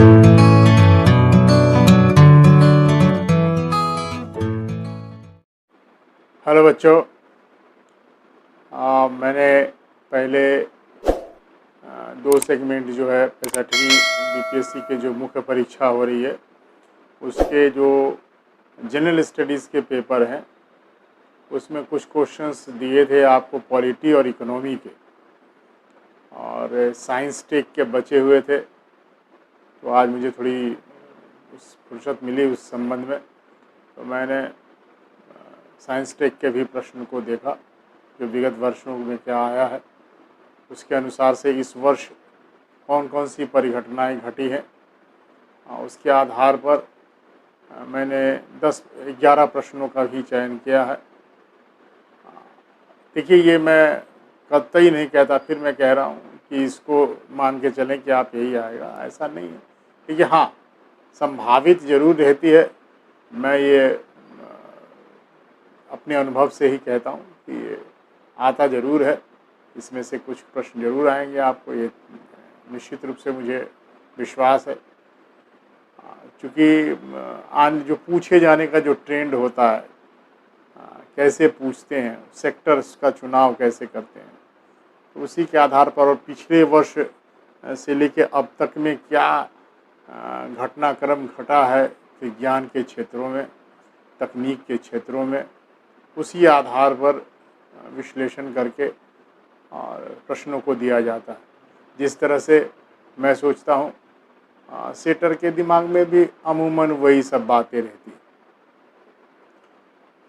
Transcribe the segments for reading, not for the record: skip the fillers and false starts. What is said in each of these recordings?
Hello बच्चों, मैंने पहले दो सेगमेंट जो है 65वीं बीपीएससी के जो मुख्य परीक्षा हो रही है उसके जो जनरल स्टडीज़ के पेपर हैं उसमें कुछ क्वेश्चंस दिए थे आपको पॉलिटी और इकोनॉमी के, और साइंस टेक के बचे हुए थे। तो आज मुझे थोड़ी फुर्सत मिली उस संबंध में, तो मैंने साइंस टेक के भी प्रश्न को देखा जो विगत वर्षों में क्या आया है, उसके अनुसार से इस वर्ष कौन कौन सी परिघटनाएं घटी हैं, उसके आधार पर मैंने 10-11 प्रश्नों का भी चयन किया है। देखिए, ये मैं कतई नहीं कहता, फिर मैं कह रहा हूँ कि इसको मान के चलें कि आप यही आएगा, ऐसा नहीं है। देखिए, हाँ, संभावित ज़रूर रहती है। मैं ये अपने अनुभव से ही कहता हूँ कि ये आता ज़रूर है, इसमें से कुछ प्रश्न ज़रूर आएंगे आपको, ये निश्चित रूप से मुझे विश्वास है। चूँकि आज जो पूछे जाने का जो ट्रेंड होता है, कैसे पूछते हैं, सेक्टर्स का चुनाव कैसे करते हैं, तो उसी के आधार पर और पिछले वर्ष से लेकर अब तक में क्या घटनाक्रम घटा है विज्ञान के क्षेत्रों में, तकनीक के क्षेत्रों में, उसी आधार पर विश्लेषण करके और प्रश्नों को दिया जाता है। जिस तरह से मैं सोचता हूँ सेटर के दिमाग में भी अमूमन वही सब बातें रहती हैं,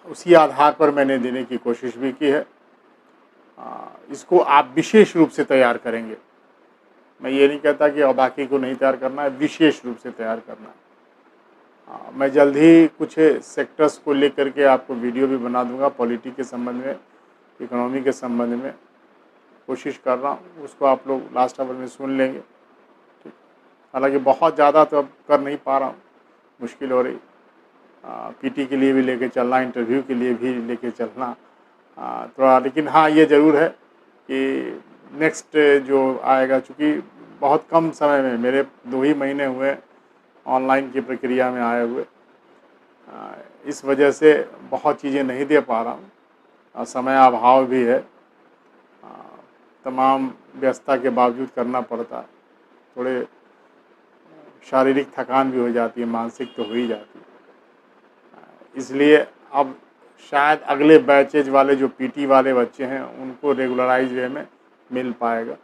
उसी आधार पर मैंने देने की कोशिश भी की है। इसको आप विशेष रूप से तैयार करेंगे, मैं ये नहीं कहता कि और बाकी को नहीं तैयार करना है, विशेष रूप से तैयार करना है। मैं जल्द ही कुछ सेक्टर्स को लेकर के आपको वीडियो भी बना दूंगा, पॉलिटी के संबंध में, इकोनॉमी के संबंध में कोशिश कर रहा हूँ, उसको आप लोग लास्ट आवर में सुन लेंगे। ठीक, हालांकि बहुत ज़्यादा तो अब कर नहीं पा रहा हूँ, मुश्किल हो रही। पीटी के लिए भी लेके चलना, इंटरव्यू के लिए भी लेके चलना थोड़ा, लेकिन हाँ, ये ज़रूर है कि नेक्स्ट जो आएगा, चूँकि बहुत कम समय में, मेरे 2 ही महीने हुए ऑनलाइन की प्रक्रिया में आए हुए, इस वजह से बहुत चीज़ें नहीं दे पा रहा हूँ, समय अभाव भी है, तमाम व्यस्तता के बावजूद करना पड़ता है, थोड़े शारीरिक थकान भी हो जाती है, मानसिक तो हो ही जाती है। इसलिए अब शायद अगले बैचेज वाले जो पीटी वाले बच्चे हैं उनको रेगुलराइज वे में मिल पाएगा।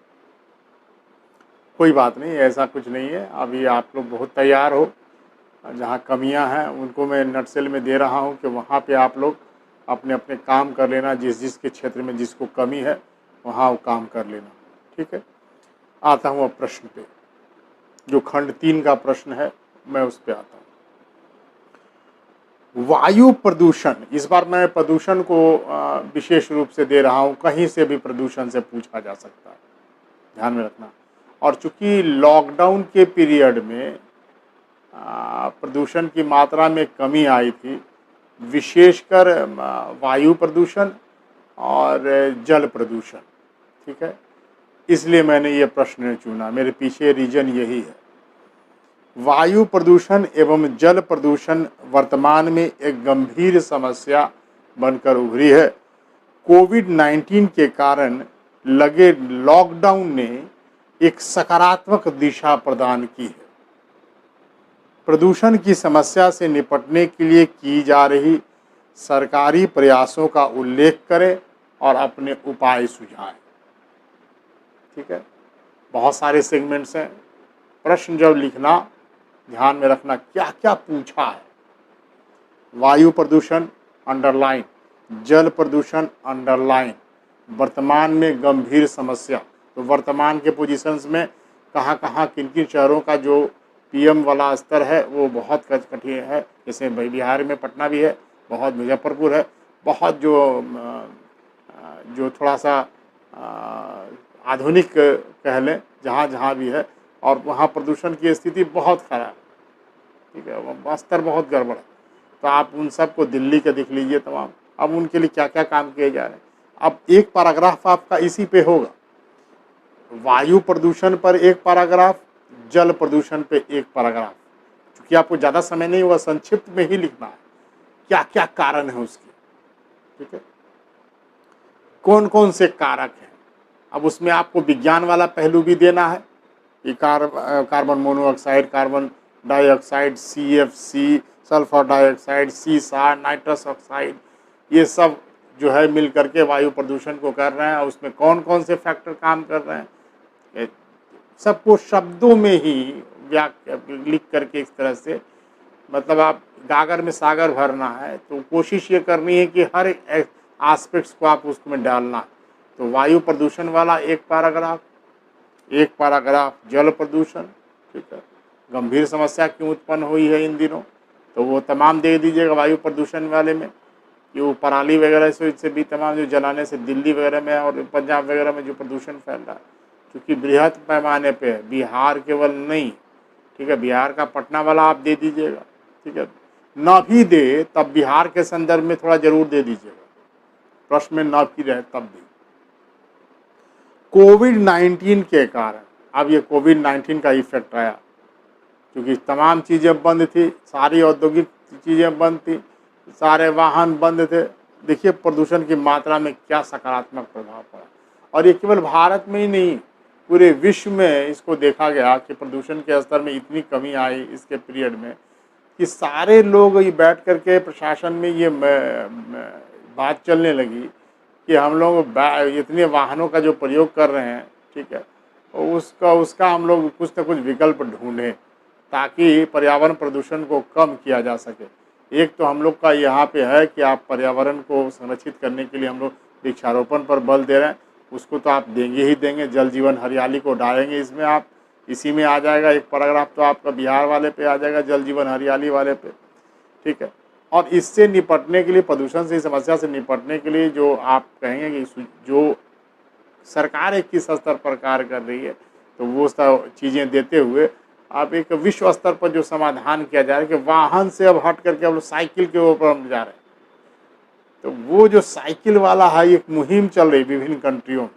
कोई बात नहीं, ऐसा कुछ नहीं है, अभी आप लोग बहुत तैयार हो। जहाँ कमियां हैं उनको मैं नटसेल में दे रहा हूँ कि वहाँ पे आप लोग अपने अपने काम कर लेना, जिस के क्षेत्र में जिसको कमी है वहाँ वो काम कर लेना। ठीक है, आता हूँ अब प्रश्न पे, जो खंड 3 का प्रश्न है, मैं उस पर आता हूँ। वायु प्रदूषण, इस बार मैं प्रदूषण को विशेष रूप से दे रहा हूँ, कहीं से भी प्रदूषण से पूछा जा सकता है, ध्यान में रखना। और चूँकि लॉकडाउन के पीरियड में प्रदूषण की मात्रा में कमी आई थी, विशेषकर वायु प्रदूषण और जल प्रदूषण, ठीक है, इसलिए मैंने ये प्रश्न चुना, मेरे पीछे रीजन यही है। वायु प्रदूषण एवं जल प्रदूषण वर्तमान में एक गंभीर समस्या बनकर उभरी है। कोविड-19 के कारण लगे लॉकडाउन ने एक सकारात्मक दिशा प्रदान की है। प्रदूषण की समस्या से निपटने के लिए की जा रही सरकारी प्रयासों का उल्लेख करें और अपने उपाय सुझाएं। ठीक है, बहुत सारे सेगमेंट्स हैं, प्रश्न जब लिखना ध्यान में रखना क्या क्या पूछा है। वायु प्रदूषण अंडरलाइन, जल प्रदूषण अंडरलाइन, वर्तमान में गंभीर समस्या, तो वर्तमान के पोजीशंस में कहाँ कहाँ किन किन शहरों का जो पीएम वाला स्तर है वो बहुत कठिन है, जैसे बिहार में पटना भी है, बहुत मुजफ्फरपुर है, बहुत जो थोड़ा सा आधुनिक कह लें, जहाँ जहाँ भी है, और वहाँ प्रदूषण की स्थिति बहुत खराब, ठीक है, वह स्तर बहुत गड़बड़ है। तो आप उन सब को दिल्ली के देख लीजिए तमाम, अब उनके लिए क्या क्या काम किए जा रहे हैं। अब एक पैराग्राफ आपका इसी पे होगा, वायु प्रदूषण पर एक पैराग्राफ, जल प्रदूषण पे एक पैराग्राफ, क्योंकि आपको ज़्यादा समय नहीं हुआ, संक्षिप्त में ही लिखना है क्या क्या कारण है उसके, ठीक है, कौन कौन से कारक हैं। अब उसमें आपको विज्ञान वाला पहलू भी देना है कि carbon monoxide, carbon dioxide, CFC, sulphur dioxide, सीसा, नाइट्रस ऑक्साइड, ये सब जो है मिल करके वायु प्रदूषण को कर रहे हैं। उसमें कौन कौन से फैक्टर काम कर रहे हैं, सबको शब्दों में ही लिख करके इस तरह से, मतलब आप गागर में सागर भरना है तो कोशिश ये करनी है कि हर एस्पेक्ट्स को आप उसमें डालना है। तो वायु प्रदूषण वाला एक पैराग्राफ, एक पैराग्राफ जल प्रदूषण, ठीक है, गंभीर समस्या क्यों उत्पन्न हुई है इन दिनों, तो वो तमाम दे दीजिएगा वायु प्रदूषण वाले में, कि वो पराली वगैरह से इससे भी तमाम जो जलाने से दिल्ली वगैरह में और पंजाब वगैरह में जो प्रदूषण फैल रहा है, क्योंकि बृहद पैमाने पे है, बिहार केवल नहीं, ठीक है, बिहार का पटना वाला आप दे दीजिएगा, ठीक है, ना भी दे तब बिहार के संदर्भ में थोड़ा जरूर दे दीजिएगा, प्रश्न में ना भी रहे तब भी। कोविड-19 के कारण अब ये कोविड-19 का इफेक्ट आया, क्योंकि तमाम चीज़ें बंद थी, सारी औद्योगिक चीज़ें बंद थी, सारे वाहन बंद थे। देखिए प्रदूषण की मात्रा में क्या सकारात्मक प्रभाव पड़ा, और ये केवल भारत में ही नहीं, पूरे विश्व में इसको देखा गया कि प्रदूषण के स्तर में इतनी कमी आई इसके पीरियड में कि सारे लोग ये बैठ करके प्रशासन में ये बात चलने लगी कि हम लोग इतने वाहनों का जो प्रयोग कर रहे हैं, ठीक है, उसका हम लोग कुछ न कुछ विकल्प ढूंढें ताकि पर्यावरण प्रदूषण को कम किया जा सके। एक तो हम लोग का यहाँ पे है कि आप पर्यावरण को संरक्षित करने के लिए हम लोग वृक्षारोपण पर बल दे रहे हैं, उसको तो आप देंगे ही देंगे, जल जीवन हरियाली को डालेंगे इसमें, आप इसी में आ जाएगा एक पैराग्राफ तो आपका बिहार वाले पे आ जाएगा, जल जीवन हरियाली वाले पे, ठीक है। और इससे निपटने के लिए, प्रदूषण से, समस्या से निपटने के लिए जो आप कहेंगे कि जो सरकार एक किस स्तर पर कार्य कर रही है, तो वो सब चीज़ें देते हुए आप एक विश्व स्तर पर जो समाधान किया जा रहा है कि वाहन से अब हट करके हम लोग साइकिल के ऊपर हम जा रहे हैं, तो वो जो साइकिल वाला है एक मुहिम चल रही विभिन्न कंट्रियों में,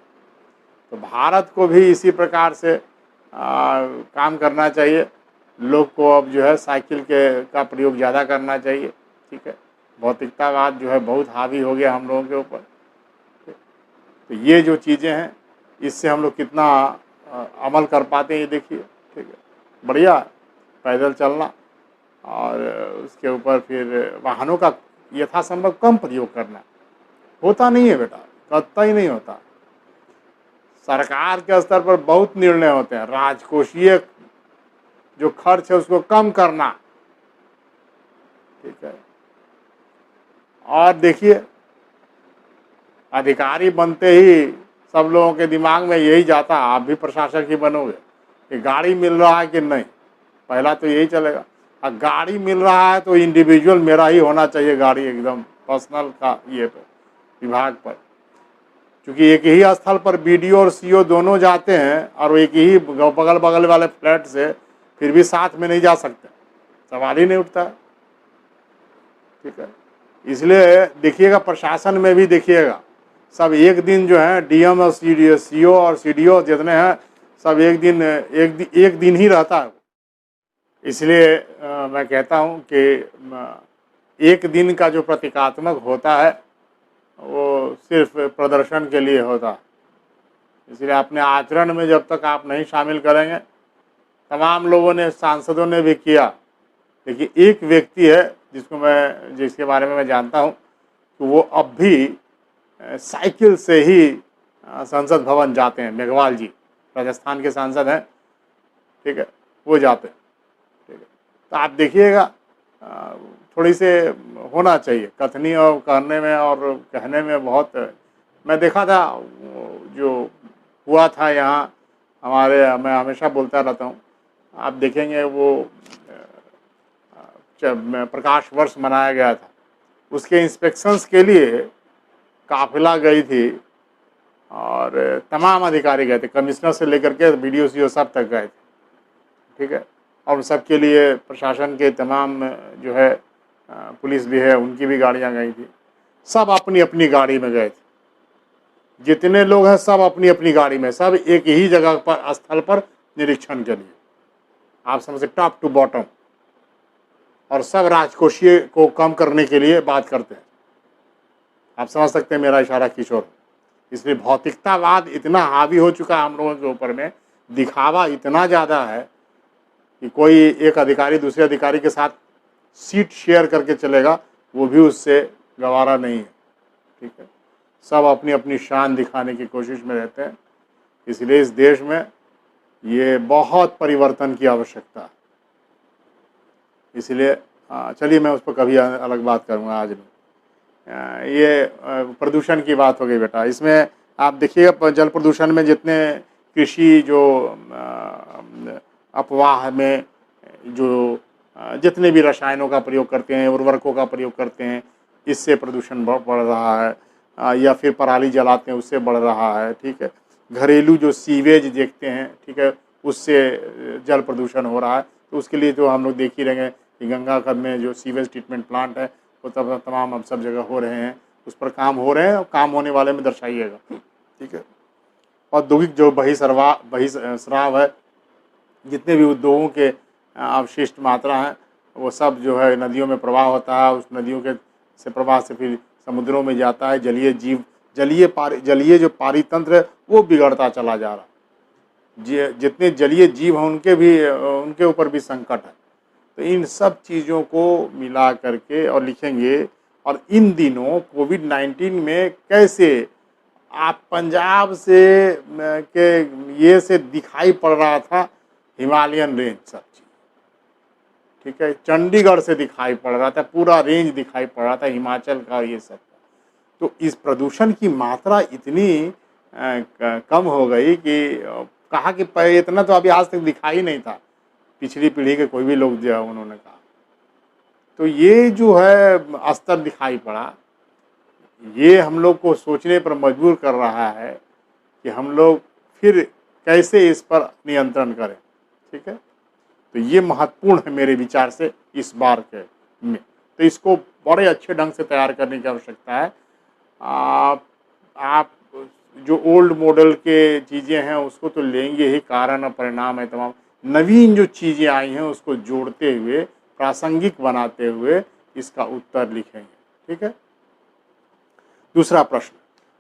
तो भारत को भी इसी प्रकार से काम करना चाहिए। लोग को अब जो है साइकिल का प्रयोग ज़्यादा करना चाहिए, ठीक है। भौतिकतावाद जो है बहुत हावी हो गया हम लोगों के ऊपर, तो ये जो चीज़ें हैं इससे हम लोग कितना अमल कर पाते हैं ये देखिए, ठीक है। बढ़िया पैदल चलना और उसके ऊपर फिर वाहनों का यथासंभव कम प्रयोग करना, होता नहीं है बेटा, कतई ही नहीं होता। सरकार के स्तर पर बहुत निर्णय होते हैं, राजकोषीय जो खर्च है उसको कम करना, ठीक है। और देखिए अधिकारी बनते ही सब लोगों के दिमाग में यही जाता, आप भी प्रशासक ही बनोगे कि गाड़ी मिल रहा है कि नहीं, पहला तो यही चलेगा। और गाड़ी मिल रहा है तो इंडिविजुअल मेरा ही होना चाहिए गाड़ी, एकदम पर्सनल का ये पे विभाग पर, क्योंकि एक ही स्थल पर BDO और CO दोनों जाते हैं और एक ही बगल बगल वाले फ्लैट से फिर भी साथ में नहीं जा सकते, सवाल ही नहीं उठता, ठीक है। इसलिए देखिएगा प्रशासन में भी देखिएगा सब एक दिन जो है DM और CO और CDO जितने हैं सब एक दिन ही रहता है। इसलिए मैं कहता हूँ कि एक दिन का जो प्रतीकात्मक होता है वो सिर्फ प्रदर्शन के लिए होता है, इसलिए अपने आचरण में जब तक आप नहीं शामिल करेंगे, तमाम लोगों ने, सांसदों ने भी किया, देखिए एक व्यक्ति है जिसके बारे में मैं जानता हूँ कि वो अब भी साइकिल से ही संसद भवन जाते हैं, मेघवाल जी राजस्थान के सांसद हैं, ठीक है, वो जाते हैं, ठीक है। तो आप देखिएगा थोड़ी से होना चाहिए कथनी और करने में और कहने में बहुत, मैं देखा था जो हुआ था यहाँ मैं हमेशा बोलता रहता हूँ, आप देखेंगे वो प्रकाश वर्ष मनाया गया था, उसके इंस्पेक्शंस के लिए काफिला गई थी और तमाम अधिकारी गए थे, कमिश्नर से लेकर के BDO CO सब तक गए थे, ठीक है। और सबके लिए प्रशासन के तमाम जो है पुलिस भी है, उनकी भी गाड़ियां गई थी, सब अपनी अपनी गाड़ी में गए थे, जितने लोग हैं सब अपनी अपनी गाड़ी में, सब एक ही जगह पर स्थल पर निरीक्षण के लिए, आप समझे, टॉप टू बॉटम, और सब राजकोषीय को कम करने के लिए बात करते हैं। आप समझ सकते हैं मेरा इशारा किशोर। इसलिए भौतिकतावाद इतना हावी हो चुका है हम लोगों के ऊपर में, दिखावा इतना ज़्यादा है कि कोई एक अधिकारी दूसरे अधिकारी के साथ सीट शेयर करके चलेगा, वो भी उससे गवारा नहीं है। ठीक है, सब अपनी अपनी शान दिखाने की कोशिश में रहते हैं। इसलिए इस देश में ये बहुत परिवर्तन की आवश्यकता है। इसलिए चलिए, मैं उस पर कभी अलग बात करूँगा, आज नहीं। ये प्रदूषण की बात हो गई बेटा। इसमें आप देखिएगा, जल प्रदूषण में जितने कृषि जो अपवाह में जो जितने भी रसायनों का प्रयोग करते हैं, उर्वरकों का प्रयोग करते हैं, इससे प्रदूषण बढ़ रहा है। या फिर पराली जलाते हैं, उससे बढ़ रहा है। ठीक है, घरेलू जो सीवेज देखते हैं, ठीक है, उससे जल प्रदूषण हो रहा है। तो उसके लिए तो हम लोग देख ही रहेंगे कि गंगा खंड में जो सीवेज ट्रीटमेंट प्लांट है वो तमाम अब सब जगह हो रहे हैं, उस पर काम हो रहे हैं, और काम होने वाले में दर्शाइएगा। ठीक है, औद्योगिक जो बहिस्राव है, जितने भी उद्योगों के अवशिष्ट मात्रा हैं, वो सब जो है नदियों में प्रवाह होता है। उस नदियों के से प्रवाह से फिर समुद्रों में जाता है। जलीय जो पारितंत्र है वो बिगड़ता चला जा रहा है। जितने जलीय जीव हैं उनके ऊपर भी संकट है। तो इन सब चीज़ों को मिला करके और लिखेंगे। और इन दिनों कोविड-19 में कैसे आप पंजाब से के ये से दिखाई पड़ रहा था हिमालयन रेंज, सब चीज़। ठीक है, चंडीगढ़ से दिखाई पड़ रहा था, पूरा रेंज दिखाई पड़ रहा था हिमाचल का, ये सब। तो इस प्रदूषण की मात्रा इतनी कम हो गई कि कहा कि इतना तो अभी आज तक दिखाई नहीं था, पिछली पीढ़ी के कोई भी लोग जो है उन्होंने कहा। तो ये जो है स्तर दिखाई पड़ा, ये हम लोग को सोचने पर मजबूर कर रहा है कि हम लोग फिर कैसे इस पर नियंत्रण करें। ठीक है, तो ये महत्वपूर्ण है मेरे विचार से इस बार के में। तो इसको बड़े अच्छे ढंग से तैयार करने की आवश्यकता है। आप जो ओल्ड मॉडल के चीज़ें हैं उसको तो लेंगे ही, कारण और परिणाम है तमाम। नवीन जो चीज़ें आई हैं उसको जोड़ते हुए, प्रासंगिक बनाते हुए इसका उत्तर लिखेंगे। ठीक है, दूसरा प्रश्न,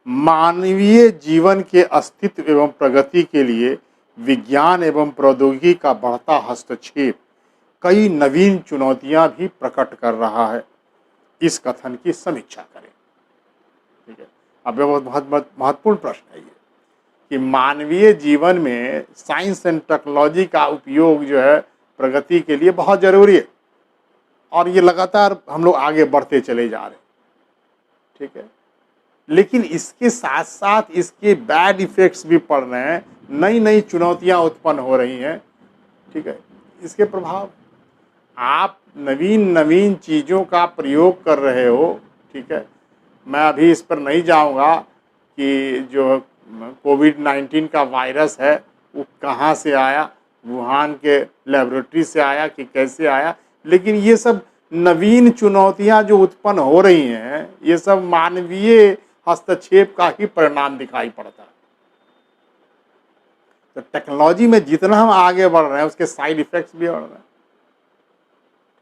मानवीय जीवन के अस्तित्व एवं प्रगति के लिए विज्ञान एवं प्रौद्योगिकी का बढ़ता हस्तक्षेप कई नवीन चुनौतियां भी प्रकट कर रहा है। इस कथन की समीक्षा करें। ठीक है, अब बहुत महत्वपूर्ण प्रश्न है ये कि मानवीय जीवन में साइंस एंड टेक्नोलॉजी का उपयोग जो है प्रगति के लिए बहुत ज़रूरी है, और ये लगातार हम लोग आगे बढ़ते चले जा रहे हैं। ठीक है, लेकिन इसके साथ साथ इसके बैड इफ़ेक्ट्स भी पड़ रहे हैं, नई नई चुनौतियां उत्पन्न हो रही हैं। ठीक है, इसके प्रभाव, आप नवीन नवीन चीज़ों का प्रयोग कर रहे हो। ठीक है, मैं अभी इस पर नहीं जाऊंगा कि जो कोविड-19 का वायरस है वो कहाँ से आया, वुहान के लेबोरेटरी से आया कि कैसे आया, लेकिन ये सब नवीन चुनौतियां जो उत्पन्न हो रही हैं, ये सब मानवीय हस्तक्षेप का ही परिणाम दिखाई पड़ता है। तो टेक्नोलॉजी में जितना हम आगे बढ़ रहे हैं उसके साइड इफेक्ट्स भी बढ़ रहे हैं।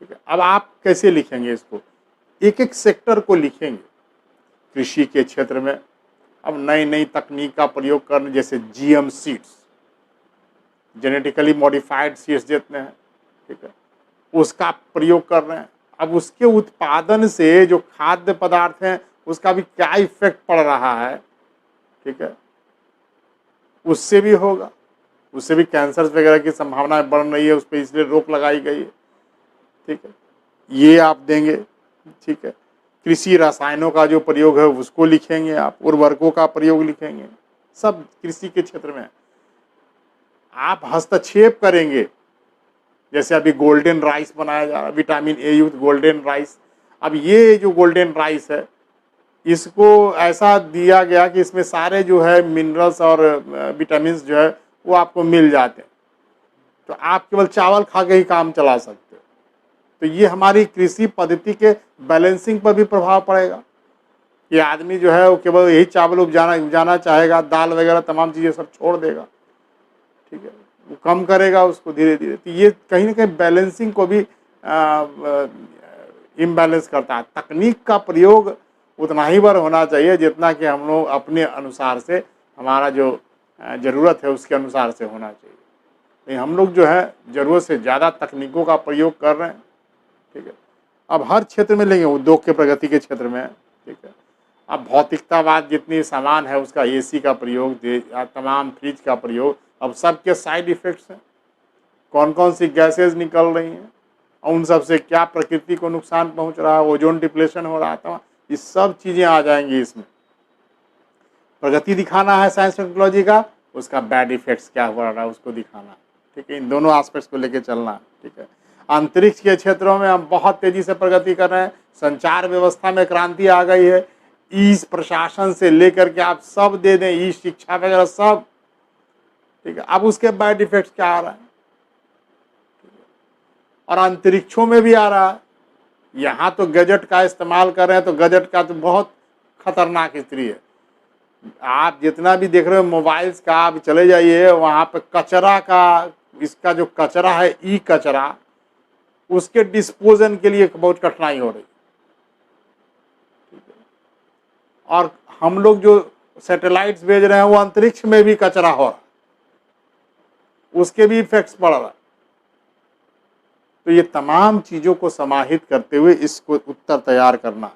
ठीक है, अब आप कैसे लिखेंगे इसको, एक एक सेक्टर को लिखेंगे। कृषि के क्षेत्र में अब नई नई तकनीक का प्रयोग करने, जैसे GM seeds, genetically modified seeds जितने हैं, ठीक है, उसका प्रयोग कर रहे हैं। अब उसके उत्पादन से जो खाद्य पदार्थ हैं उसका भी क्या इफेक्ट पड़ रहा है। ठीक है, उससे भी होगा, उससे भी कैंसर वगैरह की संभावना बढ़ रही है, उस पर इसलिए रोक लगाई गई है। ठीक है, ये आप देंगे। ठीक है, कृषि रसायनों का जो प्रयोग है उसको लिखेंगे आप, उर्वरकों का प्रयोग लिखेंगे, सब कृषि के क्षेत्र में आप हस्तक्षेप करेंगे। जैसे अभी गोल्डन राइस बनाया जा रहा है, विटामिन ए युक्त गोल्डन राइस। अब ये जो गोल्डन राइस है इसको ऐसा दिया गया कि इसमें सारे जो है मिनरल्स और विटामिन जो है वो आपको मिल जाते हैं, तो आप केवल चावल खा के ही काम चला सकते हो। तो ये हमारी कृषि पद्धति के बैलेंसिंग पर भी प्रभाव पड़ेगा। ये आदमी जो है वो केवल यही चावल उपजाना चाहेगा, दाल वगैरह तमाम चीज़ें सब छोड़ देगा। ठीक है, वो कम करेगा उसको धीरे धीरे। तो ये कहीं ना कहीं बैलेंसिंग को भी इम्बैलेंस करता है। तकनीक का प्रयोग उतना ही बार होना चाहिए जितना कि हम लोग अपने अनुसार से, हमारा जो ज़रूरत है उसके अनुसार से होना चाहिए। नहीं, हम लोग जो है ज़रूरत से ज़्यादा तकनीकों का प्रयोग कर रहे हैं। ठीक है, अब हर क्षेत्र में लेंगे, उद्योग के प्रगति के क्षेत्र में, ठीक है, अब भौतिकतावाद जितनी सामान है उसका एसी का प्रयोग, तमाम फ्रिज का प्रयोग, अब सबके साइड इफ़ेक्ट्स हैं, कौन कौन सी गैसेज निकल रही हैं और उन सब से क्या प्रकृति को नुकसान पहुंच रहा है, ओजोन डिप्लेशन हो रहा था, ये सब चीज़ें आ जाएंगी इसमें। प्रगति दिखाना है साइंस टेक्नोलॉजी का, उसका बैड इफेक्ट्स क्या हो रहा है उसको दिखाना है। ठीक है, इन दोनों एस्पेक्ट्स को लेके चलना है। ठीक है, अंतरिक्ष के क्षेत्रों में हम बहुत तेज़ी से प्रगति कर रहे हैं, संचार व्यवस्था में क्रांति आ गई है, ई प्रशासन से लेकर के आप सब दे दें, ई शिक्षा वगैरह सब। ठीक है, अब उसके बैड इफेक्ट्स क्या आ रहा है, और अंतरिक्षों में भी आ रहा है। यहाँ तो गैजेट का इस्तेमाल कर रहे हैं, तो गैजेट का तो बहुत खतरनाक स्थिति है। आप जितना भी देख रहे हो मोबाइल्स का, आप चले जाइए वहाँ पे कचरा का, इसका जो कचरा है ई कचरा, उसके डिस्पोजन के लिए बहुत कठिनाई हो रही। और हम लोग जो सैटेलाइट्स भेज रहे हैं वो अंतरिक्ष में भी कचरा हो रहा है, उसके भी इफेक्ट्स पड़ रहा है। तो ये तमाम चीज़ों को समाहित करते हुए इसको उत्तर तैयार करना।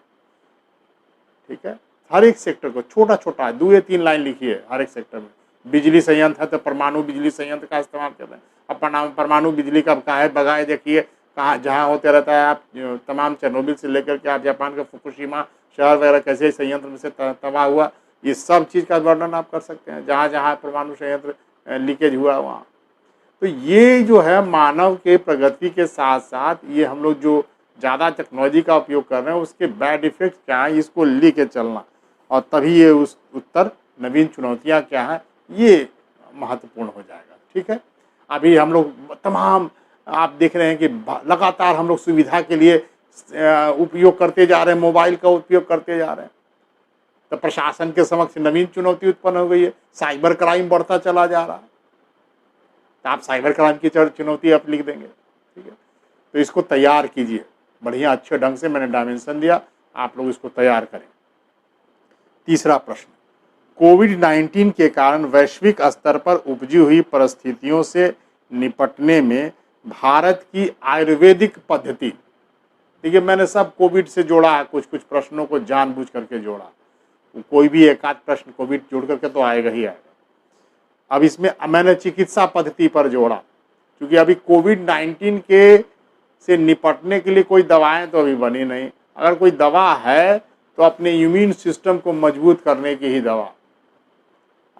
ठीक है, हर एक सेक्टर को छोटा छोटा 2 या 3 लाइन लिखी है हर एक सेक्टर में। बिजली संयंत्र है तो परमाणु बिजली संयंत्र का इस्तेमाल कर रहे हैं। अब परमाणु बिजली का कहा बगाए देखिए कहाँ जहाँ होते रहता है। आप तमाम चेरनोबिल से लेकर के आप जापान का फुकुशिमा शहर वगैरह कैसे संयंत्र में से तबाह हुआ, ये सब चीज़ का वर्णन आप कर सकते हैं, जहाँ जहाँ परमाणु संयंत्र लीकेज हुआ वहाँ। तो ये जो है मानव के प्रगति के साथ साथ ये हम लोग जो ज़्यादा टेक्नोलॉजी का उपयोग कर रहे हैं उसके बैड इफेक्ट क्या है, इसको लेके चलना, और तभी ये उस उत्तर नवीन चुनौतियाँ क्या हैं ये महत्वपूर्ण हो जाएगा। ठीक है, अभी हम लोग तमाम आप देख रहे हैं कि लगातार हम लोग सुविधा के लिए उपयोग करते जा रहे हैं, मोबाइल का उपयोग करते जा रहे हैं, तो प्रशासन के समक्ष नवीन चुनौती उत्पन्न हो गई है। साइबर क्राइम बढ़ता चला जा रहा है, तो आप साइबर क्राइम की चुनौती आप लिख देंगे। ठीक है, तो इसको तैयार कीजिए बढ़िया अच्छे ढंग से, मैंने डायमेंशन दिया, आप लोग इसको तैयार करें। तीसरा प्रश्न, कोविड-19 के कारण वैश्विक स्तर पर उपजी हुई परिस्थितियों से निपटने में भारत की आयुर्वेदिक पद्धति। देखिए मैंने सब कोविड से जोड़ा है, कुछ कुछ प्रश्नों को जानबूझ करके जोड़ा, कोई भी एक आध प्रश्न कोविड जोड़ करके तो आएगा ही आएगा। अब इसमें मैंने चिकित्सा पद्धति पर जोड़ा, क्योंकि अभी कोविड-19 के से निपटने के लिए कोई दवाएं तो अभी बनी नहीं। अगर कोई दवा है तो अपने इम्यून सिस्टम को मजबूत करने की ही दवा,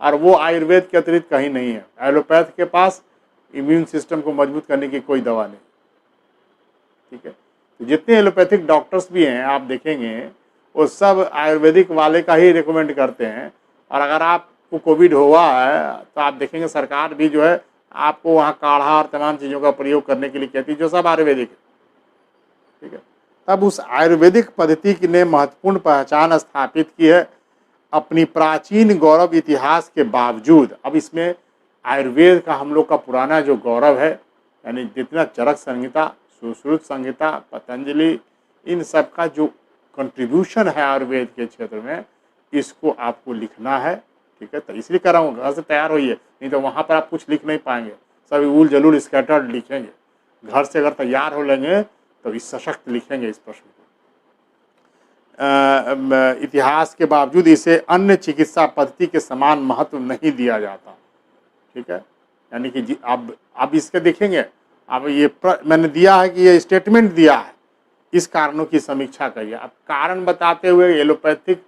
और वो आयुर्वेद के अतिरिक्त कहीं नहीं है। एलोपैथ के पास इम्यून सिस्टम को मजबूत करने की कोई दवा नहीं। ठीक है, तो जितने एलोपैथिक डॉक्टर्स भी हैं आप देखेंगे वो सब आयुर्वेदिक वाले का ही रिकमेंड करते हैं। और अगर आपको कोविड हुआ है तो आप देखेंगे सरकार भी जो है आपको वहाँ काढ़ा और तमाम चीज़ों का प्रयोग करने के लिए कहती है, जो सब आयुर्वेदिक है। ठीक है, तब उस आयुर्वेदिक पद्धति की ने महत्वपूर्ण पहचान स्थापित की है अपनी प्राचीन गौरव इतिहास के बावजूद। अब इसमें आयुर्वेद का हम लोग का पुराना जो गौरव है, यानी जितना चरक संहिता, सुश्रुत संहिता, पतंजलि, इन सब का जो कंट्रीब्यूशन है आयुर्वेद के क्षेत्र में, इसको आपको लिखना है। ठीक है, तो इसलिए कर रहा हूँ घर से तैयार होइए, नहीं तो वहाँ पर आप कुछ लिख नहीं पाएंगे, सब उल जलूल स्कैटर्ड लिखेंगे। घर से अगर तैयार हो लेंगे तो इस सशक्त लिखेंगे इस प्रश्न को। इतिहास के बावजूद इसे अन्य चिकित्सा पद्धति के समान महत्व नहीं दिया जाता। ठीक है, यानी कि अब इसके देखेंगे, अब ये मैंने दिया है कि ये स्टेटमेंट दिया है, इस कारणों की समीक्षा करिए। अब कारण बताते हुए एलोपैथिक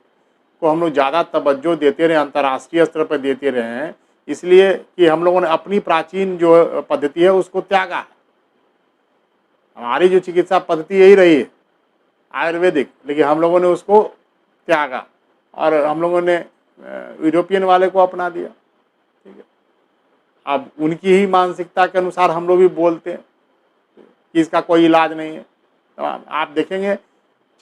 को हम लोग ज़्यादा तवज्जो देते रहे, अंतर्राष्ट्रीय स्तर पर देते रहे हैं, इसलिए कि हम लोगों ने अपनी प्राचीन जो पद्धति है उसको त्यागा है। हमारी जो चिकित्सा पद्धति यही रही है आयुर्वेदिक, लेकिन हम लोगों ने उसको त्यागा और हम लोगों ने यूरोपियन वाले को अपना दिया। ठीक है, अब उनकी ही मानसिकता के अनुसार हम लोग भी बोलते हैं कि इसका कोई इलाज नहीं है। तो आप देखेंगे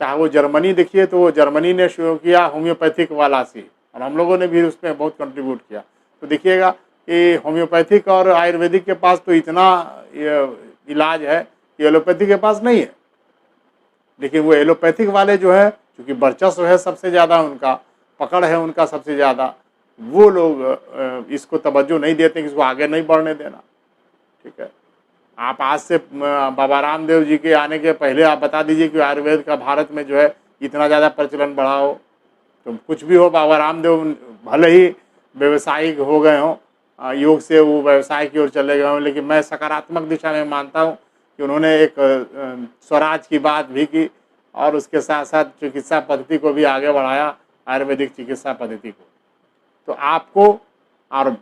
चाहे वो जर्मनी देखिए, तो वो जर्मनी ने शुरू किया होम्योपैथिक वाला से, और हम लोगों ने भी उसमें बहुत कंट्रीब्यूट किया। तो देखिएगा कि होम्योपैथिक और आयुर्वेदिक के पास तो इतना इलाज है कि एलोपैथी के पास नहीं है। लेकिन वो एलोपैथिक वाले जो है, क्योंकि वर्चस्व है सबसे ज़्यादा, उनका पकड़ है उनका सबसे ज़्यादा, वो लोग इसको तवज्जो नहीं देते कि इसको आगे नहीं बढ़ने देना। ठीक है, आप आज से बाबा रामदेव जी के आने के पहले आप बता दीजिए कि आयुर्वेद का भारत में जो है इतना ज़्यादा प्रचलन बढ़ा हो। तो कुछ भी हो, बाबा रामदेव भले ही व्यवसायिक हो गए हों, योग से वो व्यवसाय की ओर चले गए हों, लेकिन मैं सकारात्मक दिशा में मानता हूँ कि उन्होंने एक स्वराज की बात भी की और उसके साथ साथ चिकित्सा पद्धति को भी आगे बढ़ाया, आयुर्वेदिक चिकित्सा पद्धति को। तो आपको और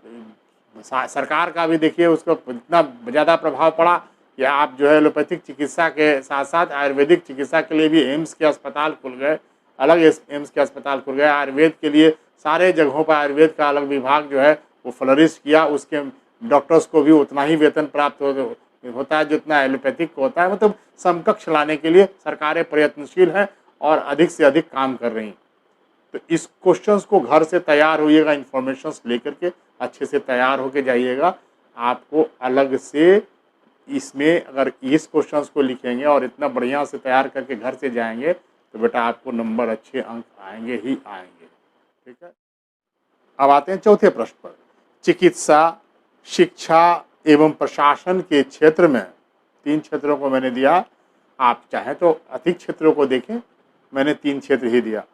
सरकार का भी देखिए उसको इतना ज़्यादा प्रभाव पड़ा कि आप जो है एलोपैथिक चिकित्सा के साथ साथ आयुर्वेदिक चिकित्सा के लिए भी एम्स के अस्पताल खुल गए, अलग एम्स के अस्पताल खुल गए। आयुर्वेद के लिए सारे जगहों पर आयुर्वेद का अलग विभाग जो है वो फ्लरिश किया। उसके डॉक्टर्स को भी उतना ही वेतन प्राप्त होता है जितना एलोपैथिक को होता है। मतलब समकक्ष लाने के लिए सरकारें प्रयत्नशील हैं और अधिक से अधिक काम कर रही हैं। तो इस क्वेश्चंस को घर से तैयार होइएगा, इन्फॉर्मेशंस लेकर के अच्छे से तैयार होके जाइएगा। आपको अलग से इसमें अगर इस क्वेश्चंस को लिखेंगे और इतना बढ़िया से तैयार करके घर से जाएंगे तो बेटा आपको नंबर अच्छे अंक आएंगे ही आएंगे। ठीक है, अब आते हैं चौथे प्रश्न पर। चिकित्सा, शिक्षा एवं प्रशासन के क्षेत्र में 3 क्षेत्रों को मैंने दिया। आप चाहें तो अधिक क्षेत्रों को देखें, मैंने 3 क्षेत्र ही दिया,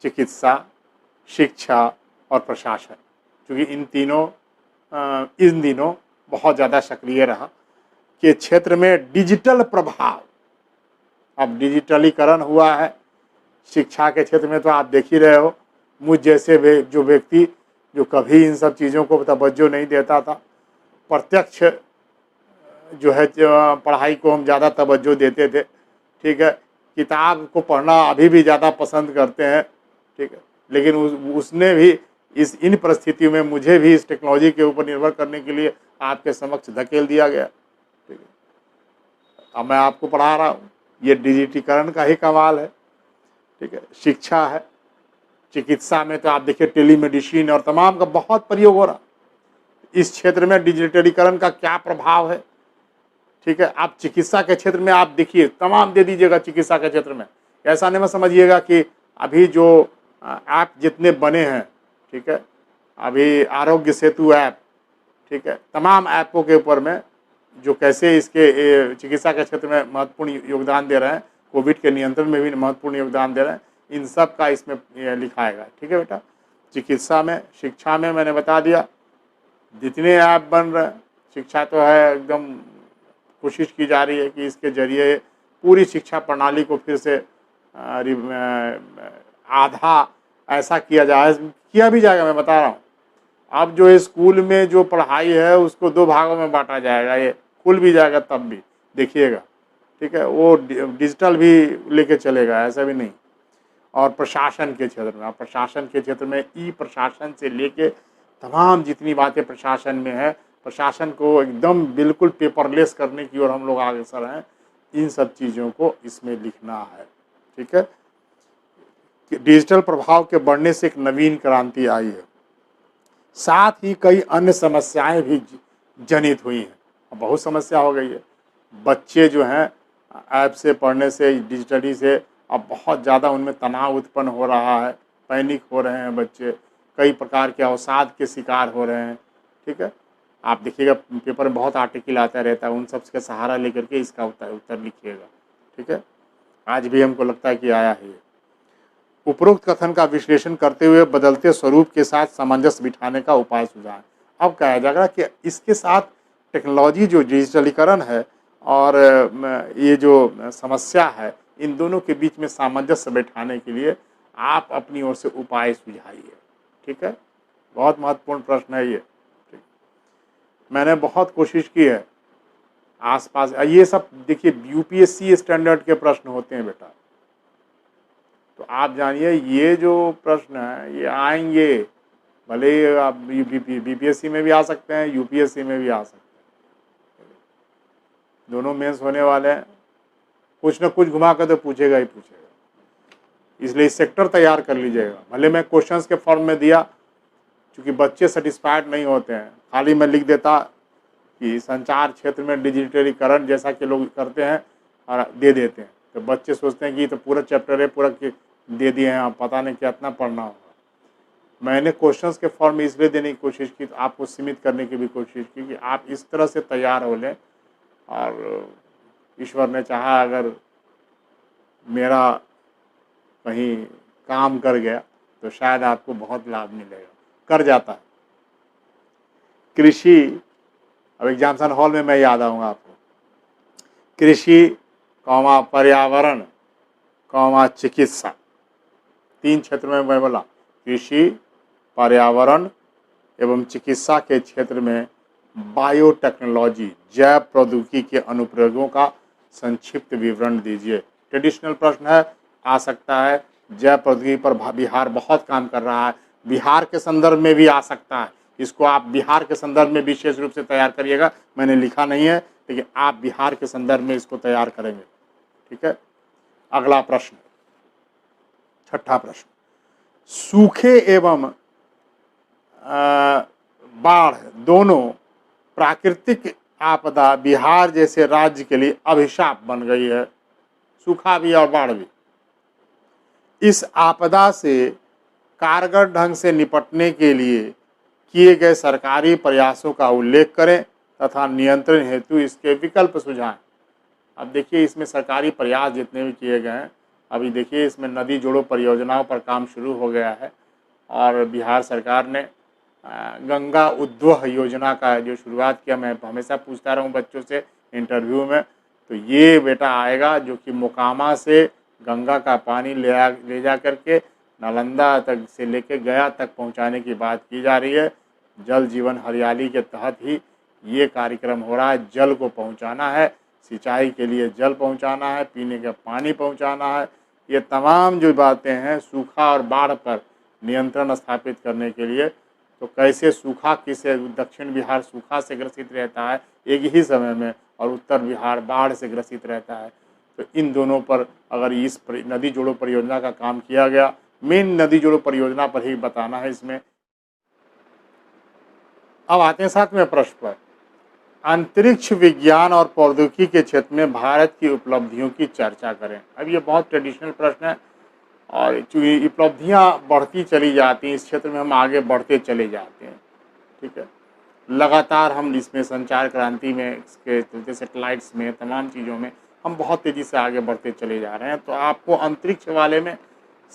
चिकित्सा, शिक्षा और प्रशासन। क्योंकि इन दिनों बहुत ज़्यादा सक्रिय रहा कि क्षेत्र में डिजिटल प्रभाव, अब डिजिटलीकरण हुआ है। शिक्षा के क्षेत्र में तो आप देख ही रहे हो, मुझ जैसे जो व्यक्ति जो कभी इन सब चीज़ों को तवज्जो नहीं देता था, प्रत्यक्ष जो है पढ़ाई को हम ज़्यादा तवज्जो देते थे। ठीक है, किताब को पढ़ना अभी भी ज़्यादा पसंद करते हैं। ठीक है, लेकिन उसने भी इन परिस्थितियों में मुझे भी इस टेक्नोलॉजी के ऊपर निर्भर करने के लिए आपके समक्ष धकेल दिया गया। ठीक है, अब मैं आपको पढ़ा रहा हूँ, ये डिजिटीकरण का ही कमाल है। ठीक है, शिक्षा है, चिकित्सा में तो आप देखिए टेलीमेडिसिन और तमाम का बहुत प्रयोग हो रहा। इस क्षेत्र में डिजिटलीकरण का क्या प्रभाव है। ठीक है, आप चिकित्सा के क्षेत्र में आप देखिए, तमाम दे दीजिएगा चिकित्सा के क्षेत्र में। ऐसा नहीं मैं समझिएगा कि अभी जो ऐप जितने बने हैं, ठीक है, अभी आरोग्य सेतु ऐप, ठीक है, तमाम ऐपों के ऊपर में जो कैसे इसके चिकित्सा के क्षेत्र में महत्वपूर्ण योगदान दे रहे हैं, कोविड के नियंत्रण में भी महत्वपूर्ण योगदान दे रहे हैं, इन सब का इसमें लिखाएगा। ठीक है बेटा, चिकित्सा में, शिक्षा में मैंने बता दिया जितने ऐप बन रहे हैं। शिक्षा तो है एकदम कोशिश की जा रही है कि इसके जरिए पूरी शिक्षा प्रणाली को फिर से आधा ऐसा किया जाए, किया भी जाएगा। मैं बता रहा हूँ, अब जो स्कूल में जो पढ़ाई है उसको 2 भागों में बांटा जाएगा, ये खुल भी जाएगा तब भी देखिएगा। ठीक है, वो डिजिटल भी लेके चलेगा, ऐसा भी नहीं। और प्रशासन के क्षेत्र में, प्रशासन के क्षेत्र में ई प्रशासन से लेके तमाम जितनी बातें प्रशासन में है, प्रशासन को एकदम बिल्कुल पेपरलेस करने की ओर हम लोग अग्रसर हैं। इन सब चीज़ों को इसमें लिखना है। ठीक है, डिजिटल प्रभाव के बढ़ने से एक नवीन क्रांति आई है, साथ ही कई अन्य समस्याएं भी जनित हुई हैं। बहुत समस्या हो गई है, बच्चे जो हैं ऐप से पढ़ने से, डिजिटली से, अब बहुत ज़्यादा उनमें तनाव उत्पन्न हो रहा है, पैनिक हो रहे हैं बच्चे, कई प्रकार के अवसाद के शिकार हो रहे हैं। ठीक है, आप देखिएगा पेपर में बहुत आर्टिकल आता रहता है, उन सब के सहारा लेकर के इसका उत्तर लिखिएगा। ठीक है, आज भी हमको लगता है कि आया है। उपरोक्त कथन का विश्लेषण करते हुए बदलते स्वरूप के साथ सामंजस्य बिठाने का उपाय सुझाएं। अब कहा जाएगा कि इसके साथ टेक्नोलॉजी जो डिजिटलीकरण है और ये जो समस्या है, इन दोनों के बीच में सामंजस्य बैठाने के लिए आप अपनी ओर से उपाय सुझाइए। ठीक है, बहुत महत्वपूर्ण प्रश्न है ये। ठीक, मैंने बहुत कोशिश की है आसपास, ये सब देखिए यूपीएससी स्टैंडर्ड के प्रश्न होते हैं बेटा। तो आप जानिए ये जो प्रश्न है ये आएंगे, भले आप बीपीएससी में भी आ सकते हैं, यूपीएससी में भी आ सकते हैं, दोनों मेंस होने वाले हैं। कुछ न कुछ घुमा कर तो पूछेगा ही पूछेगा, इसलिए सेक्टर तैयार कर लीजिएगा। भले मैं क्वेश्चंस के फॉर्म में दिया, क्योंकि बच्चे सेटिस्फाइड नहीं होते हैं। खाली मैं लिख देता कि संचार क्षेत्र में डिजिटलीकरण जैसा कि लोग करते हैं और दे देते हैं, तो बच्चे सोचते हैं कि ये तो पूरा चैप्टर है, पूरा दे दिए हैं, आप पता नहीं कितना पढ़ना होगा। मैंने क्वेश्चंस के फॉर्म में इसलिए देने की कोशिश की, तो आपको सीमित करने की भी कोशिश की कि आप इस तरह से तैयार हो लें, और ईश्वर ने चाहा अगर मेरा कहीं काम कर गया तो शायद आपको बहुत लाभ मिलेगा, कर जाता है। कृषि, अब एग्जामिनेशन हॉल में मैं याद आऊँगा आपको, कृषि कौमा पर्यावरण कौमा चिकित्सा, 3 क्षेत्रों में मैं बोला, कृषि, पर्यावरण एवं चिकित्सा के क्षेत्र में बायोटेक्नोलॉजी, जैव प्रौद्योगिकी के अनुप्रयोगों का संक्षिप्त विवरण दीजिए। ट्रेडिशनल प्रश्न है, आ सकता है। जैव प्रौद्योगिकी पर बिहार बहुत काम कर रहा है, बिहार के संदर्भ में भी आ सकता है। इसको आप बिहार के संदर्भ में विशेष रूप से तैयार करिएगा, मैंने लिखा नहीं है, लेकिन आप बिहार के संदर्भ में इसको तैयार करेंगे। ठीक है। अगला प्रश्न, छठा प्रश्न, सूखे एवं बाढ़ दोनों प्राकृतिक आपदा बिहार जैसे राज्य के लिए अभिशाप बन गई है, सूखा भी और बाढ़ भी। इस आपदा से कारगर ढंग से निपटने के लिए किए गए सरकारी प्रयासों का उल्लेख करें तथा नियंत्रण हेतु इसके विकल्प सुझाएं। अब देखिए, इसमें सरकारी प्रयास जितने भी किए गए हैं, अभी देखिए इसमें नदी जोड़ो परियोजनाओं पर काम शुरू हो गया है, और बिहार सरकार ने गंगा उद्वह योजना का जो शुरुआत किया, मैं हमेशा पूछता रहा हूँ बच्चों से इंटरव्यू में, तो ये बेटा आएगा जो कि मोकामा से गंगा का पानी ले जा करके नालंदा तक से लेके गया तक पहुँचाने की बात की जा रही है। जल जीवन हरियाली के तहत ही ये कार्यक्रम हो रहा है। जल को पहुँचाना है, सिंचाई के लिए जल पहुँचाना है, पीने का पानी पहुँचाना है। ये तमाम जो बातें हैं सूखा और बाढ़ पर नियंत्रण स्थापित करने के लिए, तो कैसे सूखा, किसे दक्षिण बिहार सूखा से ग्रसित रहता है एक ही समय में, और उत्तर बिहार बाढ़ से ग्रसित रहता है, तो इन दोनों पर अगर इस नदी जोड़ो परियोजना का काम किया गया, मेन नदी जोड़ो परियोजना पर ही बताना है इसमें। अब आते हैं 7वें प्रश्न पर, अंतरिक्ष विज्ञान और प्रौद्योगिकी के क्षेत्र में भारत की उपलब्धियों की चर्चा करें। अब ये बहुत ट्रेडिशनल प्रश्न है, और चूँकि उपलब्धियाँ बढ़ती चली जाती हैं, इस क्षेत्र में हम आगे बढ़ते चले जाते हैं। ठीक है, लगातार हम इसमें संचार क्रांति में, इसके चलते सेटेलाइट्स में, तमाम चीज़ों में हम बहुत तेज़ी से आगे बढ़ते चले जा रहे हैं। तो आपको अंतरिक्ष वाले में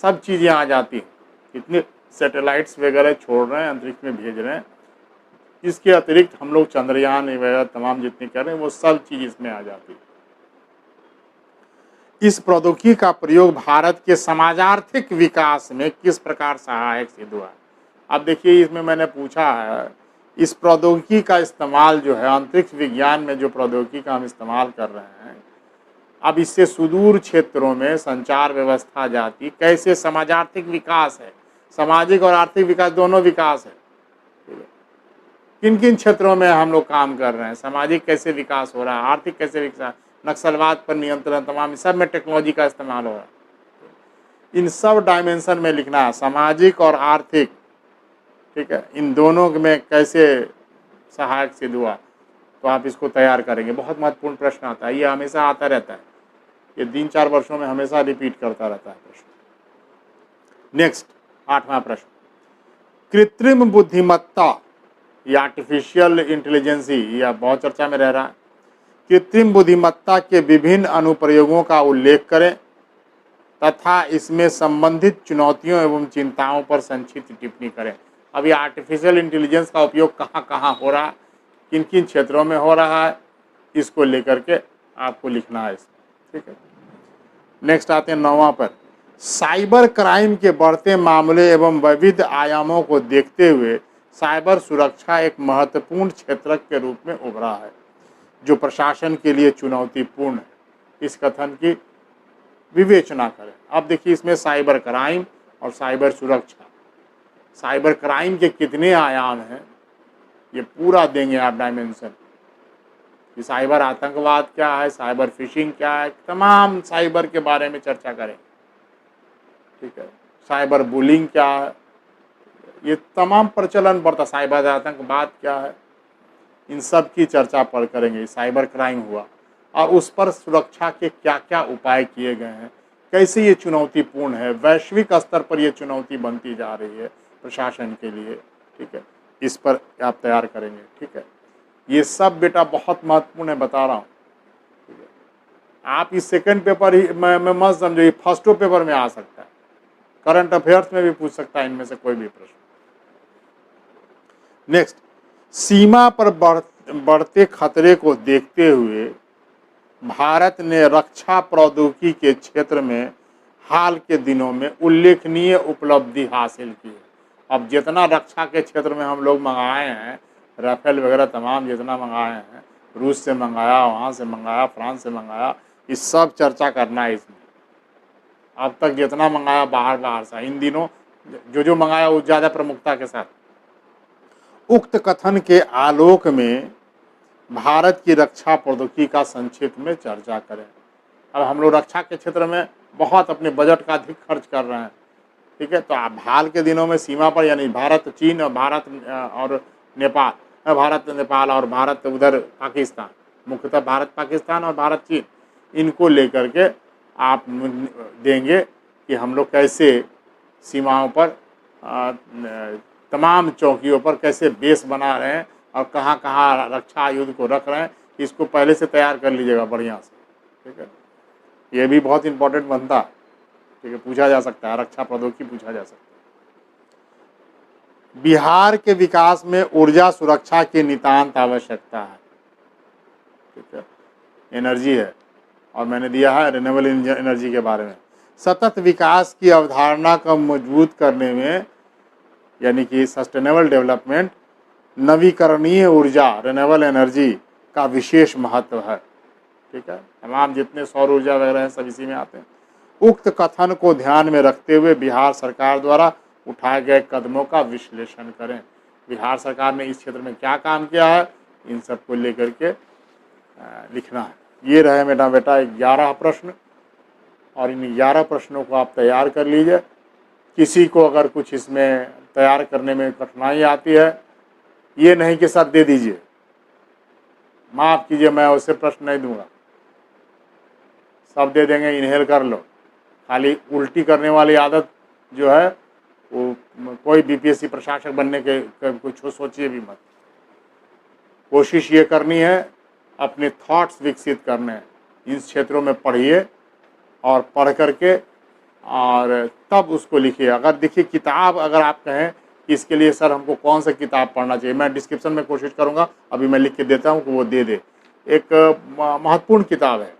सब चीज़ें आ जाती हैं, कितने सैटेलाइट्स वगैरह छोड़ रहे हैं, अंतरिक्ष में भेज रहे हैं। इसके अतिरिक्त हम लोग चंद्रयान वगैरह तमाम जितने कर रहे हैं, वो सब चीज़ इसमें आ जाती है। इस प्रौद्योगिकी का प्रयोग भारत के समाजार्थिक विकास में किस प्रकार सहायक सिद्ध हुआ? अब देखिए, इसमें मैंने पूछा है, इस प्रौद्योगिकी का इस्तेमाल जो है, अंतरिक्ष विज्ञान में जो प्रौद्योगिकी का हम इस्तेमाल कर रहे हैं, अब इससे सुदूर क्षेत्रों में संचार व्यवस्था जाती, कैसे समाजार्थिक विकास है, सामाजिक और आर्थिक विकास दोनों विकास है। किन किन क्षेत्रों में हम लोग काम कर रहे हैं, सामाजिक कैसे विकास हो रहा है, आर्थिक कैसे विकास, नक्सलवाद पर नियंत्रण, तमाम सब में टेक्नोलॉजी का इस्तेमाल हो रहा है। इन सब डायमेंशन में लिखना है, सामाजिक और आर्थिक। ठीक है, इन दोनों में कैसे सहायक सिद्ध हुआ, तो आप इसको तैयार करेंगे। बहुत महत्वपूर्ण प्रश्न आता है, ये हमेशा आता रहता है, ये 3-4 वर्षों में हमेशा रिपीट करता रहता है प्रश्न। नेक्स्ट 8वां प्रश्न, कृत्रिम बुद्धिमत्ता या आर्टिफिशियल इंटेलिजेंसी, या बहुत चर्चा में रह रहा है। कृत्रिम बुद्धिमत्ता के विभिन्न अनुप्रयोगों का उल्लेख करें तथा इसमें संबंधित चुनौतियों एवं चिंताओं पर संक्षिप्त टिप्पणी करें। अब ये आर्टिफिशियल इंटेलिजेंस का उपयोग कहाँ कहाँ हो रहा है, किन किन क्षेत्रों में हो रहा है, इसको लेकर के आपको लिखना है इसमें। ठीक है, नेक्स्ट आते हैं 9वां पर, साइबर क्राइम के बढ़ते मामले एवं विविध आयामों को देखते हुए साइबर सुरक्षा एक महत्वपूर्ण क्षेत्र के रूप में उभरा है जो प्रशासन के लिए चुनौतीपूर्ण है। इस कथन की विवेचना करें। अब देखिए, इसमें साइबर क्राइम और साइबर सुरक्षा, साइबर क्राइम के कितने आयाम हैं ये पूरा देंगे आप डायमेंशन, कि साइबर आतंकवाद क्या है, साइबर फिशिंग क्या है, तमाम साइबर के बारे में चर्चा करें। ठीक है, साइबर बुलिंग क्या है, ये तमाम प्रचलन बढ़ता, साइबर आतंकवाद क्या है, इन सब की चर्चा पर करेंगे। साइबर क्राइम हुआ और उस पर सुरक्षा के क्या क्या उपाय किए गए हैं, कैसे ये चुनौतीपूर्ण है, वैश्विक स्तर पर ये चुनौती बनती जा रही है प्रशासन के लिए, ठीक है, इस पर आप तैयार करेंगे, ठीक है। ये सब बेटा बहुत महत्वपूर्ण है, बता रहा हूँ, ठीक है। आप इस सेकंड पेपर ही मैं मत समझो, ये फर्स्टो पेपर में आ सकता है, करंट अफेयर्स में भी पूछ सकता है इनमें से कोई भी प्रश्न। नेक्स्ट, सीमा पर बढ़ते खतरे को देखते हुए भारत ने रक्षा प्रौद्योगिकी के क्षेत्र में हाल के दिनों में उल्लेखनीय उपलब्धि हासिल की है। अब जितना रक्षा के क्षेत्र में हम लोग मंगाए हैं, राफेल वगैरह तमाम जितना मंगाए हैं, रूस से मंगाया, वहाँ से मंगाया, फ्रांस से मंगाया, इस सब चर्चा करना है इसमें। अब तक जितना मंगाया बाहर से, इन दिनों जो मंगाया वो ज़्यादा प्रमुखता के साथ। उक्त कथन के आलोक में भारत की रक्षा प्रौद्योगिकी का संक्षिप्त में चर्चा करें। अब हम लोग रक्षा के क्षेत्र में बहुत अपने बजट का अधिक खर्च कर रहे हैं, ठीक है। तो अब हाल के दिनों में सीमा पर, यानी भारत चीन और भारत और नेपाल, भारत नेपाल और भारत उधर पाकिस्तान, मुख्यतः भारत पाकिस्तान और भारत चीन, इनको लेकर के आप देंगे कि हम लोग कैसे सीमाओं पर तमाम चौकियों पर कैसे बेस बना रहे हैं और कहाँ कहाँ रक्षा आयुध को रख रहे हैं, इसको पहले से तैयार कर लीजिएगा बढ़िया से, ठीक है। ये भी बहुत इंपॉर्टेंट बनता है, ठीक है, पूछा जा सकता है, रक्षा प्रौद्योगिकी पूछा जा सकता है। बिहार के विकास में ऊर्जा सुरक्षा की नितांत आवश्यकता है, ठीक है, एनर्जी है, और मैंने दिया है रिन्यूएबल एनर्जी के बारे में। सतत विकास की अवधारणा को मजबूत करने में, यानी कि सस्टेनेबल डेवलपमेंट, नवीकरणीय ऊर्जा रिन्यूएबल एनर्जी का विशेष महत्व है, ठीक है। तमाम जितने सौर ऊर्जा वगैरह हैं सब इसी में आते हैं। उक्त कथन को ध्यान में रखते हुए बिहार सरकार द्वारा उठाए गए कदमों का विश्लेषण करें। बिहार सरकार ने इस क्षेत्र में क्या काम किया है, इन सब को लेकर के लिखना है। ये रहे मेरा बेटा 11 प्रश्न, और इन 11 प्रश्नों को आप तैयार कर लीजिए। किसी को अगर कुछ इसमें तैयार करने में कठिनाई आती है, ये नहीं कि सर दे दीजिए, माफ़ कीजिए मैं उससे प्रश्न नहीं दूंगा, सब दे देंगे, इनहेल कर लो। खाली उल्टी करने वाली आदत जो है वो कोई बीपीएससी प्रशासक बनने के कुछ सोचिए भी मत। कोशिश ये करनी है अपने थॉट्स विकसित करने हैं, इन क्षेत्रों में पढ़िए और पढ़ करके और तब उसको लिखिए। अगर देखिए किताब, अगर आप कहें कि इसके लिए सर हमको कौन सा किताब पढ़ना चाहिए, मैं डिस्क्रिप्शन में कोशिश करूँगा, अभी मैं लिख के देता हूँ कि वो दे दे। एक महत्वपूर्ण किताब है,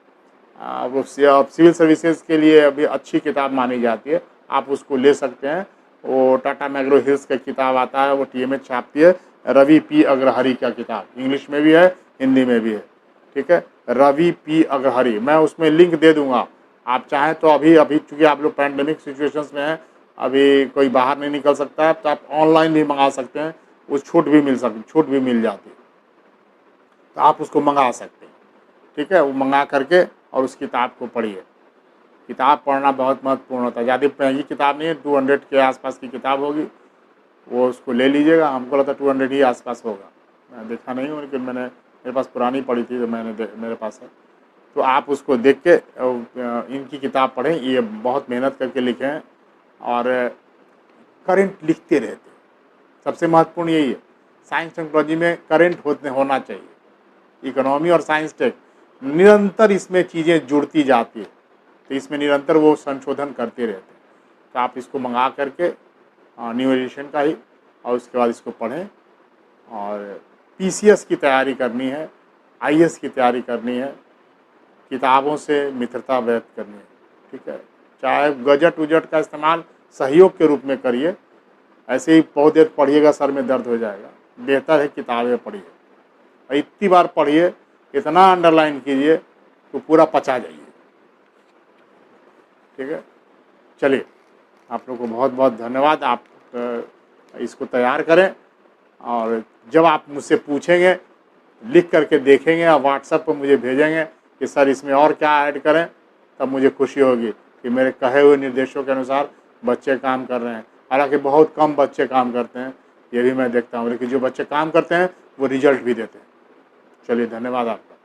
वो सिविल सर्विसेज के लिए अभी अच्छी किताब मानी जाती है, आप उसको ले सकते हैं। वो टाटा मैग्रो हिल्स का किताब आता है, वो टीएमएच छापती है, रवि पी अग्रहरी का किताब, इंग्लिश में भी है हिंदी में भी है, ठीक है, रवि पी अग्रहरी। मैं उसमें लिंक दे दूंगा, आप चाहें तो अभी चूँकि आप लोग पैंडेमिक सिचुएशंस में हैं, अभी कोई बाहर नहीं निकल सकता है, तो आप ऑनलाइन भी मंगा सकते हैं, उस छूट भी मिल जाती है, तो आप उसको मंगा सकते हैं, ठीक है। वो मंगा करके और उस किताब को पढ़िए। किताब पढ़ना बहुत महत्वपूर्ण होता है, ज़्यादा महंगी किताब नहीं है, 200 के आसपास की किताब होगी, वो उसको ले लीजिएगा। हमको लगता है 200 ही आसपास होगा, मैं देखा नहीं हूँ, लेकिन मेरे पास पुरानी पड़ी थी तो मेरे पास है। तो आप उसको देख के इनकी किताब पढ़ें, ये बहुत मेहनत करके लिखे हैं और करेंट लिखते रहते, सबसे महत्वपूर्ण यही है। साइंस टेक्नोलॉजी में करेंट होना चाहिए। इकोनॉमी और साइंस टेक निरंतर इसमें चीज़ें जुड़ती जाती है, तो इसमें निरंतर वो संशोधन करते रहते हैं। तो आप इसको मंगा करके न्यू एडिशन का ही, और उसके बाद इसको पढ़ें। और पीसीएस की तैयारी करनी है, आईएएस की तैयारी करनी है, किताबों से मित्रता व्यक्त करनी है, ठीक है। चाहे गजट उजट का इस्तेमाल सहयोग के रूप में करिए, ऐसे ही बहुत देर पढ़िएगा सर में दर्द हो जाएगा, बेहतर है किताबें पढ़िए, और इतनी बार पढ़िए, इतना अंडरलाइन कीजिए तो पूरा पचा जाइए, ठीक है। चलिए, आप लोग को बहुत बहुत धन्यवाद। आप इसको तैयार करें, और जब आप मुझसे पूछेंगे लिख करके देखेंगे और व्हाट्सएप पर मुझे भेजेंगे कि सर इसमें और क्या ऐड करें, तब मुझे खुशी होगी कि मेरे कहे हुए निर्देशों के अनुसार बच्चे काम कर रहे हैं। हालांकि बहुत कम बच्चे काम करते हैं, ये भी मैं देखता हूँ, लेकिन जो बच्चे काम करते हैं वो रिजल्ट भी देते हैं। चलिए, धन्यवाद आपका।